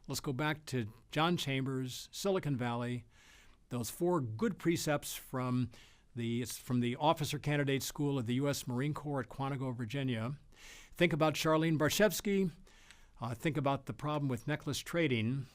Let's go back to John Chambers, Silicon Valley, those 4 good precepts from the Officer Candidate School of the U.S. Marine Corps at Quantico, Virginia. Think about Charlene Barshevsky. Think about the problem with necklace trading.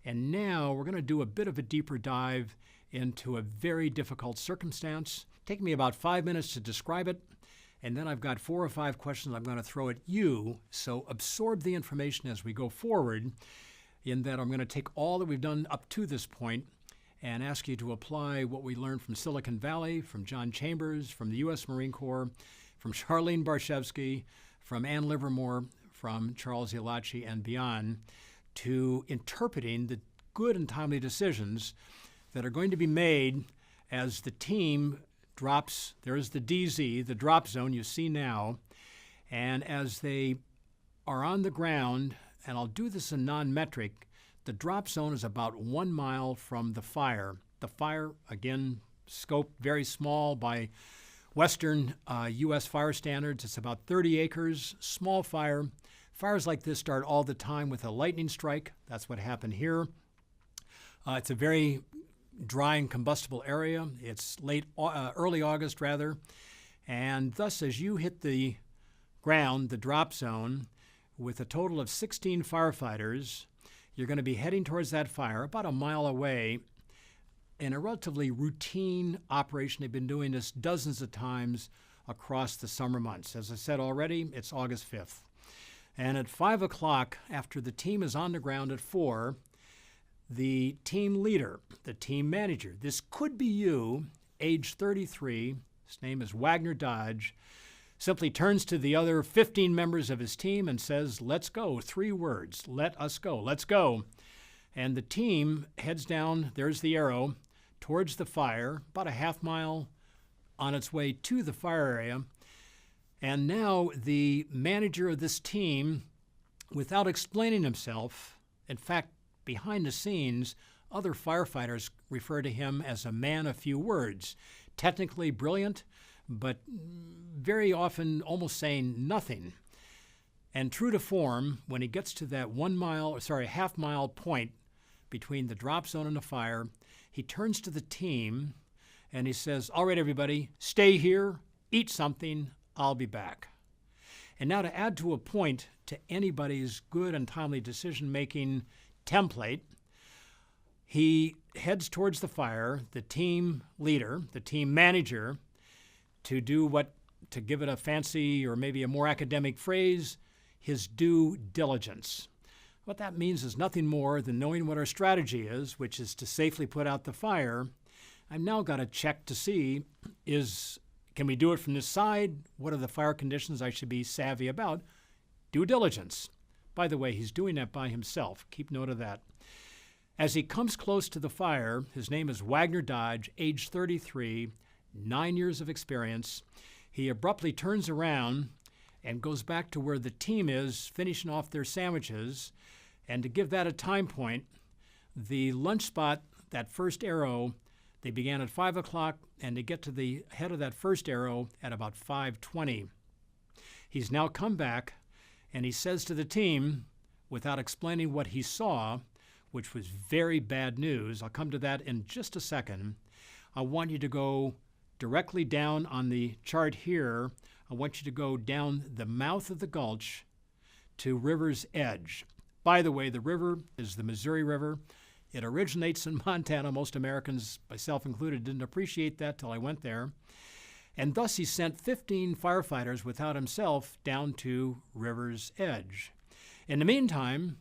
And now we're going to do a bit of a deeper dive into a very difficult circumstance. Take me about 5 minutes to describe it, and then I've got 4 or 5 questions I'm going to throw at you. So absorb the information as we go forward, in that I'm going to take all that we've done up to this point and ask you to apply what we learned from Silicon Valley, from John Chambers, from the U.S. Marine Corps, from Charlene Barshevsky, from Ann Livermore, from Charles Ialachi, and beyond, to interpreting the good and timely decisions that are going to be made as the team drops. There's the DZ, the drop zone you see now, and as they are on the ground, and I'll do this in non-metric, the drop zone is about 1 mile from the fire. The fire, again, scope very small by Western U.S. fire standards. It's about 30 acres, small fire. Fires like this start all the time with a lightning strike. That's what happened here. It's a very dry and combustible area. It's early August, rather. And thus, as you hit the ground, the drop zone, with a total of 16 firefighters, you're going to be heading towards that fire about a mile away in a relatively routine operation. They've been doing this dozens of times across the summer months. As I said already, it's August 5th. And at 5 o'clock, after the team is on the ground at 4, the team leader, the team manager, this could be you, age 33, his name is Wagner Dodge, simply turns to the other 15 members of his team and says, "Let's go." 3 words, "Let us go, let's go." And the team heads down, there's the arrow, towards the fire, about a half mile on its way to the fire area. And now the manager of this team, without explaining himself, in fact, behind the scenes, other firefighters refer to him as a man of few words, technically brilliant, but very often almost saying nothing. And true to form, when he gets to that half mile point between the drop zone and the fire, he turns to the team and he says, "All right, everybody, stay here, eat something, I'll be back." And now, to add to a point to anybody's good and timely decision-making template, he heads towards the fire, the team leader, the team manager, to give it a fancy or maybe a more academic phrase, his due diligence. What that means is nothing more than knowing what our strategy is, which is to safely put out the fire. I've now got to check to see, can we do it from this side? What are the fire conditions I should be savvy about? Due diligence. By the way, he's doing that by himself. Keep note of that. As he comes close to the fire, his name is Wagner Dodge, age 33, 9 years of experience. He abruptly turns around and goes back to where the team is, finishing off their sandwiches. And to give that a time point, the lunch spot, that first arrow, they began at 5 o'clock, and they get to the head of that first arrow at about 5:20. He's now come back, and he says to the team, without explaining what he saw, which was very bad news, I'll come to that in just a second, I want you to go directly down on the chart here. I want you to go down the mouth of the gulch to river's edge. By the way, the river is the Missouri River. It originates in Montana. Most Americans, myself included, didn't appreciate that till I went there. And thus he sent 15 firefighters without himself down to river's edge. In the meantime,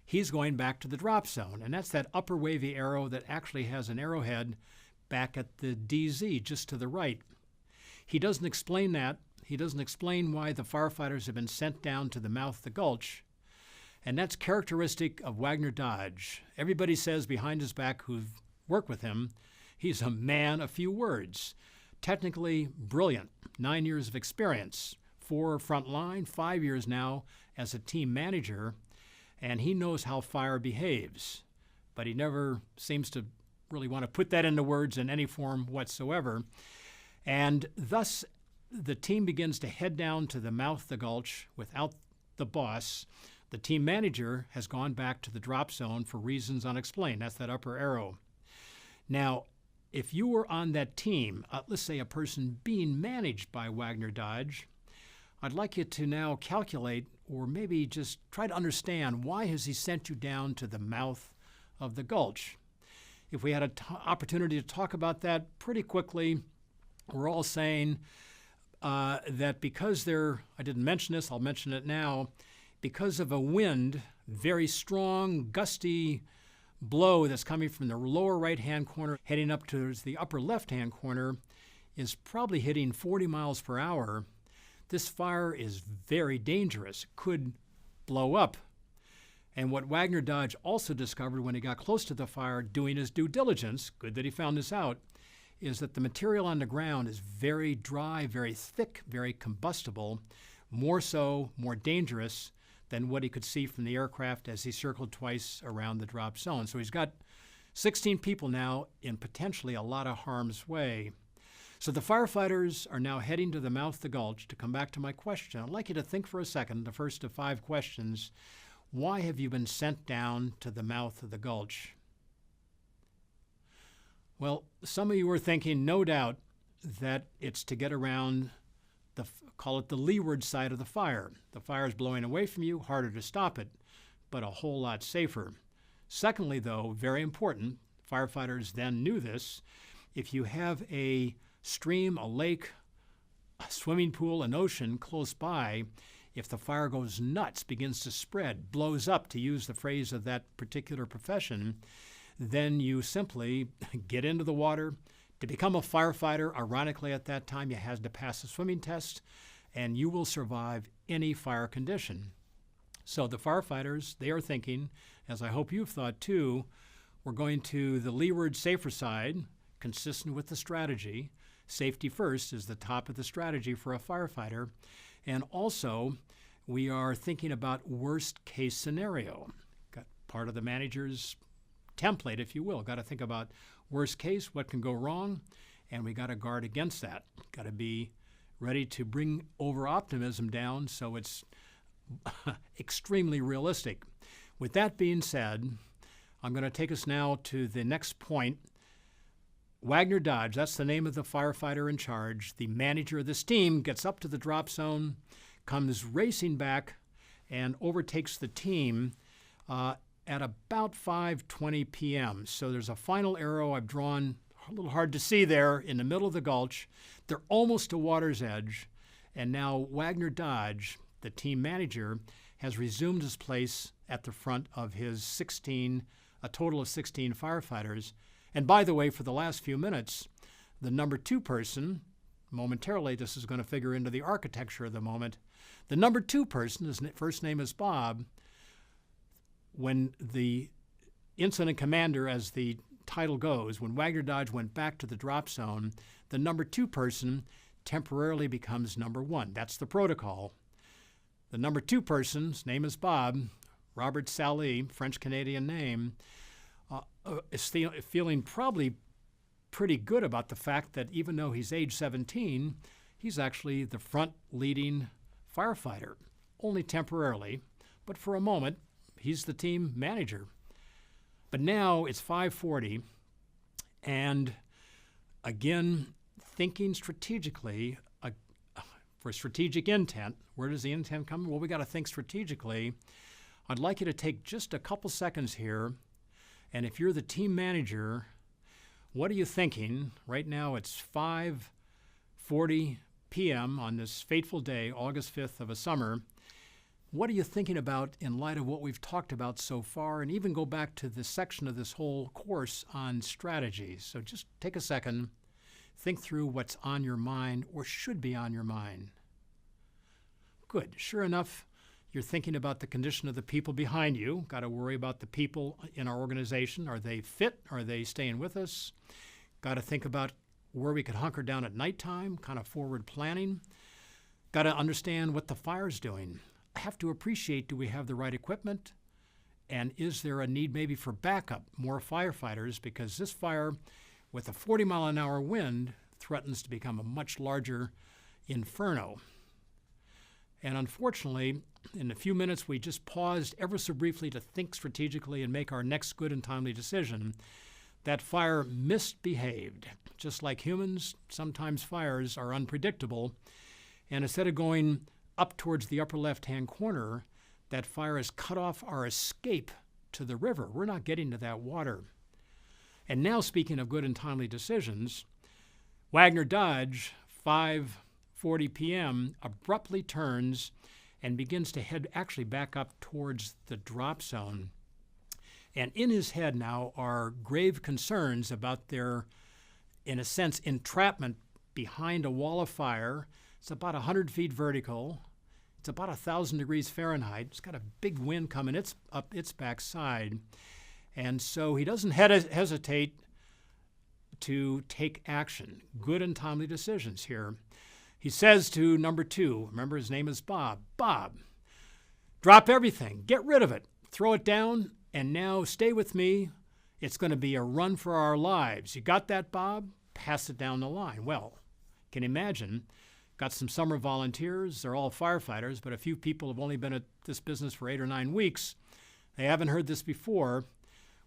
he's going back to the drop zone, and that's that upper wavy arrow that actually has an arrowhead back at the DZ just to the right. He doesn't explain that. He doesn't explain why the firefighters have been sent down to the mouth of the gulch. And that's characteristic of Wagner Dodge. Everybody says behind his back who've worked with him, he's a man of few words. Technically brilliant, 9 years of experience, 4 front line, 5 years now as a team manager, and he knows how fire behaves. But he never seems to really want to put that into words in any form whatsoever. And thus, the team begins to head down to the mouth of the gulch without the boss. The team manager has gone back to the drop zone for reasons unexplained. That's that upper arrow. Now, if you were on that team, let's say a person being managed by Wagner Dodge, I'd like you to now calculate, or maybe just try to understand, why has he sent you down to the mouth of the gulch? If we had an opportunity to talk about that pretty quickly, we're all saying that because I didn't mention this, I'll mention it now, because of a wind, very strong, gusty blow that's coming from the lower right-hand corner heading up towards the upper left-hand corner is probably hitting 40 miles per hour. This fire is very dangerous. It could blow up. And what Wagner Dodge also discovered when he got close to the fire, doing his due diligence, good that he found this out, is that the material on the ground is very dry, very thick, very combustible, more so, more dangerous than what he could see from the aircraft as he circled twice around the drop zone. So he's got 16 people now in potentially a lot of harm's way. So the firefighters are now heading to the mouth of the gulch. To come back to my question, I'd like you to think for a second, the first of 5 questions. Why have you been sent down to the mouth of the gulch? Well, some of you are thinking, no doubt, that it's to get around call it the leeward side of the fire. The fire is blowing away from you, harder to stop it, but a whole lot safer. Secondly, though, very important, firefighters then knew this, if you have a stream, a lake, a swimming pool, an ocean close by, if the fire goes nuts, begins to spread, blows up, to use the phrase of that particular profession, then you simply get into the water. To become a firefighter, ironically at that time, you had to pass a swimming test, and you will survive any fire condition. So the firefighters, they are thinking, as I hope you've thought too, we're going to the leeward, safer side, consistent with the strategy. Safety first is the top of the strategy for a firefighter. And also, we are thinking about worst case scenario. Got part of the manager's template, if you will. Got to think about worst case, what can go wrong, and we got to guard against that. Got to be ready to bring over optimism down so it's extremely realistic. With that being said, I'm going to take us now to the next point. Wagner Dodge, that's the name of the firefighter in charge. The manager of this team gets up to the drop zone, comes racing back, and overtakes the team at about 5:20 p.m. So there's a final arrow I've drawn, a little hard to see there, in the middle of the gulch. They're almost to water's edge, and now Wagner Dodge, the team manager, has resumed his place at the front of his a total of 16 firefighters. And by the way, for the last few minutes, the number 2 person, momentarily this is going to figure into the architecture of the moment, the number 2 person, his first name is Bob, when the incident commander, as the title goes, when Wagner Dodge went back to the drop zone, the number 2 person temporarily becomes number 1. That's the protocol. The number 2 person's name is Bob, Robert Sally, French-Canadian name, is feeling probably pretty good about the fact that even though he's age 17, he's actually the front leading firefighter, only temporarily, but for a moment, he's the team manager. But now it's 5:40, and again, thinking strategically, for strategic intent, where does the intent come? Well, we got to think strategically. I'd like you to take just a couple seconds here, and if you're the team manager, what are you thinking? Right now it's 5:40 p.m. on this fateful day, August 5th of a summer. What are you thinking about in light of what we've talked about so far, and even go back to the section of this whole course on strategies? So just take a second, think through what's on your mind or should be on your mind. Good. Sure enough, you're thinking about the condition of the people behind you. Got to worry about the people in our organization. Are they fit? Are they staying with us? Got to think about where we could hunker down at nighttime, kind of forward planning. Got to understand what the fire's doing. I have to appreciate, do we have the right equipment? And is there a need maybe for backup, more firefighters? Because this fire, with a 40-mile-an-hour wind, threatens to become a much larger inferno. And unfortunately, in a few minutes we just paused ever so briefly to think strategically and make our next good and timely decision, that fire misbehaved. Just like humans, sometimes fires are unpredictable, and instead of going up towards the upper left-hand corner, that fire has cut off our escape to the river. We're not getting to that water. And now, speaking of good and timely decisions, Wagner Dodge, 5:40 p.m., abruptly turns and begins to head actually back up towards the drop zone. And in his head now are grave concerns about their, in a sense, entrapment behind a wall of fire. It's about 100 feet vertical. It's about 1,000 degrees Fahrenheit. It's got a big wind coming up its backside. And so he doesn't hesitate to take action. Good and timely decisions here. He says to number 2, remember his name is Bob, Bob, drop everything, get rid of it, throw it down, and now stay with me. It's going to be a run for our lives. You got that, Bob? Pass it down the line. Well, can you imagine? Got some summer volunteers. They're all firefighters, but a few people have only been at this business for 8 or 9 weeks. They haven't heard this before.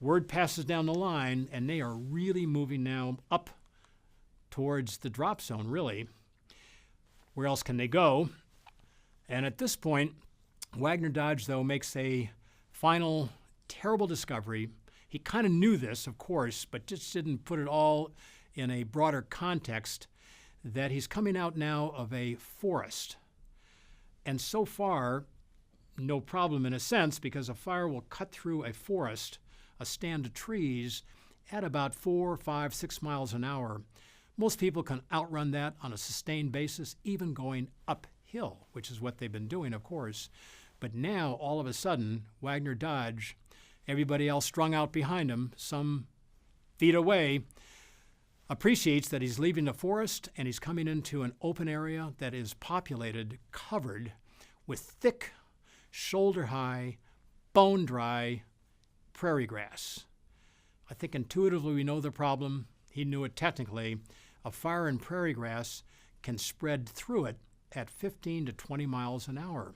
Word passes down the line, and they are really moving now up towards the drop zone, really. Where else can they go? And at this point, Wagner Dodge, though, makes a final terrible discovery. He kind of knew this, of course, but just didn't put it all in a broader context, that he's coming out now of a forest. And so far, no problem in a sense, because a fire will cut through a forest, a stand of trees, at about 4, 5, 6 miles an hour. Most people can outrun that on a sustained basis, even going uphill, which is what they've been doing, of course. But now, all of a sudden, Wagner Dodge, everybody else strung out behind him, some feet away, appreciates that he's leaving the forest and he's coming into an open area that is populated, covered with thick, shoulder-high, bone-dry prairie grass. I think intuitively we know the problem. He knew it technically. A fire in prairie grass can spread through it at 15 to 20 miles an hour.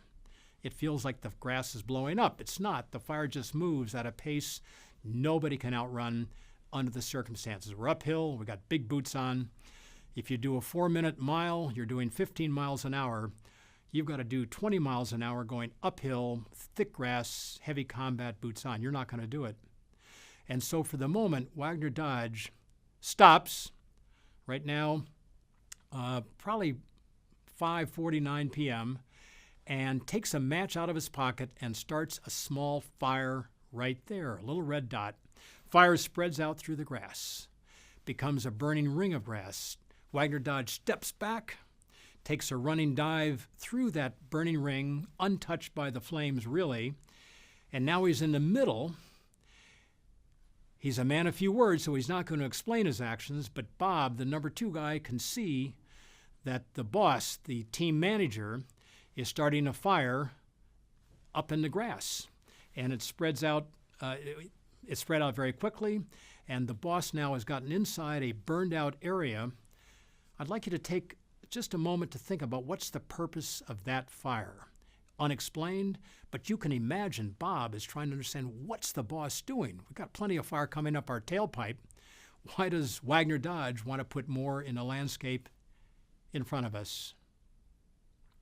It feels like the grass is blowing up. It's not. The fire just moves at a pace nobody can outrun under the circumstances. We're uphill. We got big boots on. If you do a 4-minute mile, you're doing 15 miles an hour. You've got to do 20 miles an hour going uphill, thick grass, heavy combat boots on. You're not going to do it. And so for the moment, Wagner Dodge stops right now, probably 5:49 p.m., and takes a match out of his pocket and starts a small fire right there, a little red dot. Fire spreads out through the grass, becomes a burning ring of grass. Wagner Dodge steps back, takes a running dive through that burning ring, untouched by the flames really, and now he's in the middle. He's a man of few words, so he's not going to explain his actions, but Bob, the number 2 guy, can see that the boss, the team manager, is starting a fire up in the grass. And it spreads out, it spread out very quickly, and the boss now has gotten inside a burned out area. I'd like you to take just a moment to think about what's the purpose of that fire. Unexplained, but you can imagine Bob is trying to understand what's the boss doing. We've got plenty of fire coming up our tailpipe. Why does Wagner Dodge want to put more in the landscape in front of us?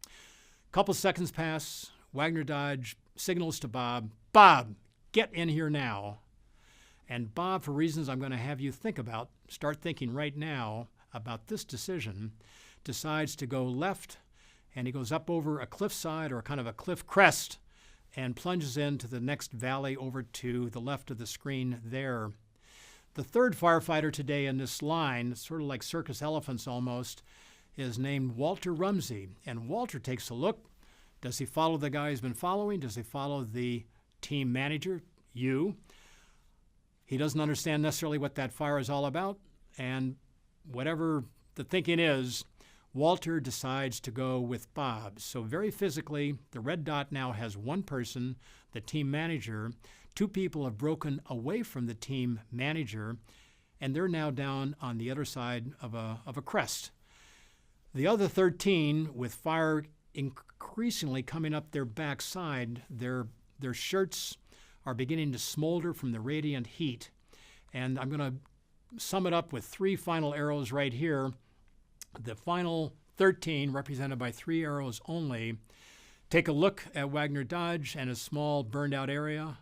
A couple seconds pass. Wagner Dodge signals to Bob, Bob, get in here now. And Bob, for reasons I'm going to have you think about, start thinking right now about this decision, decides to go left, and he goes up over a cliffside or kind of a cliff crest and plunges into the next valley over to the left of the screen there. The third firefighter today in this line, sort of like circus elephants almost, is named Walter Rumsey. And Walter takes a look. Does he follow the guy he's been following? Does he follow the team manager, you? He doesn't understand necessarily what that fire is all about. And whatever the thinking is, Walter decides to go with Bob. So very physically, the red dot now has one person, the team manager. 2 people have broken away from the team manager, and they're now down on the other side of a crest. The other 13, with fire increasingly coming up their backside. Their shirts are beginning to smolder from the radiant heat. And I'm going to sum it up with 3 final arrows right here. The final 13, represented by 3 arrows only, take a look at Wagner Dodge and a small burned out area.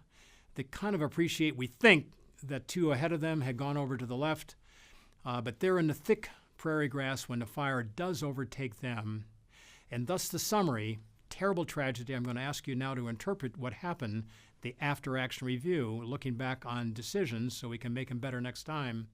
They kind of appreciate, we think, that 2 ahead of them had gone over to the left, but they're in the thick prairie grass when the fire does overtake them. And thus the summary, terrible tragedy. I'm going to ask you now to interpret what happened, the after-action review, looking back on decisions so we can make them better next time.